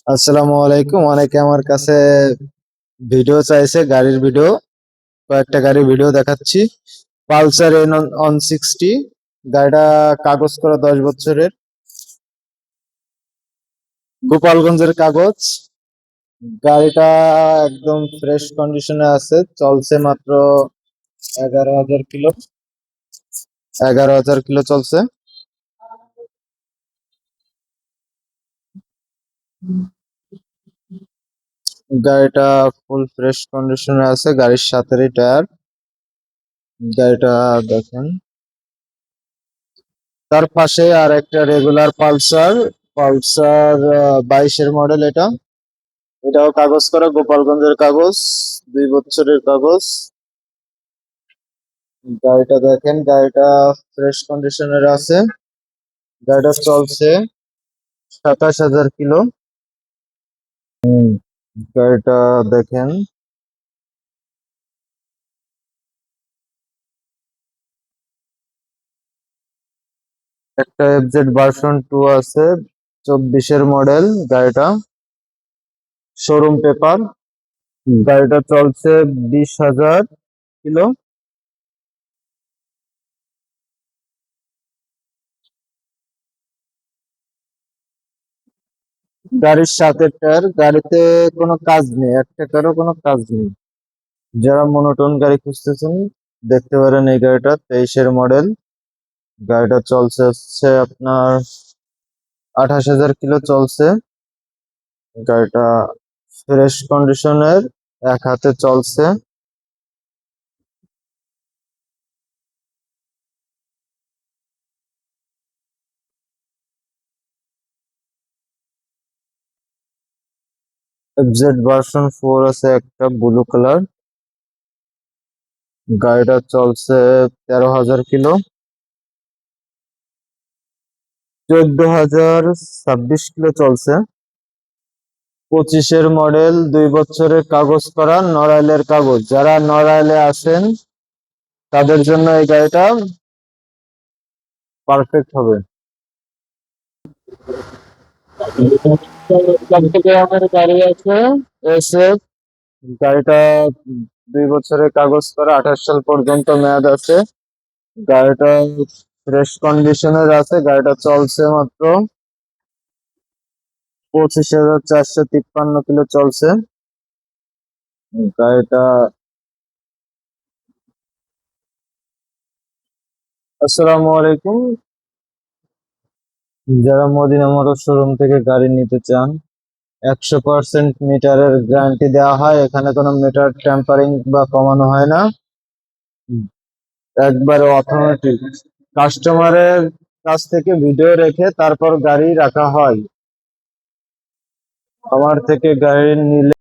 আসসালামু আলাইকুম। অনেকে আমার কাছে ভিডিও চাইছে, গাড়ির ভিডিও। কয়েকটা গাড়ির ভিডিও দেখাচ্ছি। পালসার N160, গাড়িটা কাগজ করা 10 বছরের, গোপালগঞ্জের কাগজ। গাড়িটা একদম ফ্রেশ কন্ডিশনে আছে, চলছে মাত্র 11,000 কিলো। 11,000 কিলো চলছে। গাড়িটা ফুল ফ্রেশ কন্ডিশনে আছে, গাড়ির সাথেরই টায়ার। গাড়িটা দেখেন। তার পাশে আর একটা রেগুলার পালসার, পালসার 22-এর মডেল। এটাও কাগজ করা, গোপালগঞ্জের কাগজ, 2 বছরের কাগজ। গাড়িটা দেখেন, গাড়িটা ফ্রেশ কন্ডিশনের আছে। গাড়িটা চলছে 27,000 কিলো। হুম, গাড়িটা দেখেন। একটা FZ ভার্সন 2 আছে, 24-এর মডেল। গাড়িটা শোরুম পেপার। গাড়িটা চলছে 20,000 কিলো। গাড়ির সাথে টায়ার, গাড়িতে কোনো কাজ নেই, এক টাকারও কোনো কাজ নেই। যারা মনোটোন গাড়ি খুঁজতেছেন দেখতে পারেন এই গাড়িটা, 23-এর মডেল। গাড়িটা চলছে হচ্ছে আপনার 28,000 কিলো চলছে। গাড়িটা ফ্রেশ কন্ডিশনের, এক হাতে চলছে। FZ ভার্সন 4 আছে একটা, ব্লু কালার। গাড়িটা চলছে 13,000 কিলো। 14,026 কিলো চলছে। 25-এর মডেল, 2 বছরের কাগজ করা, নড়াইলের কাগজ। যারা নড়াইলে আসেন তাদের জন্য এই গাড়িটা পারফেক্ট হবে। থেকে আমার গাড়ি আছে SF। গাড়িটা 2 বছরের কাগজ করা, 28 সাল পর্যন্ত মেয়াদ আছে। গাড়িটা ফ্রেশ কন্ডিশনের আছে। গাড়িটা চলছে মাত্র 25,453 কিলো চলছে। গাড়িটা আসসালামু আলাইকুম। যারা মদিনা মোটর শোরুম থেকে গাড়ি নিতে চান, 100% মিটারের গ্যারান্টি দেওয়া হয়। এখানে কোনো মিটার টেম্পারিং বা কমানো হয় না, একবারে অথোমেটিক। কাস্টমারের কাছ থেকে ভিডিও রেখে তারপর গাড়ি রাখা হয়। আমার থেকে গাড়ি নিলে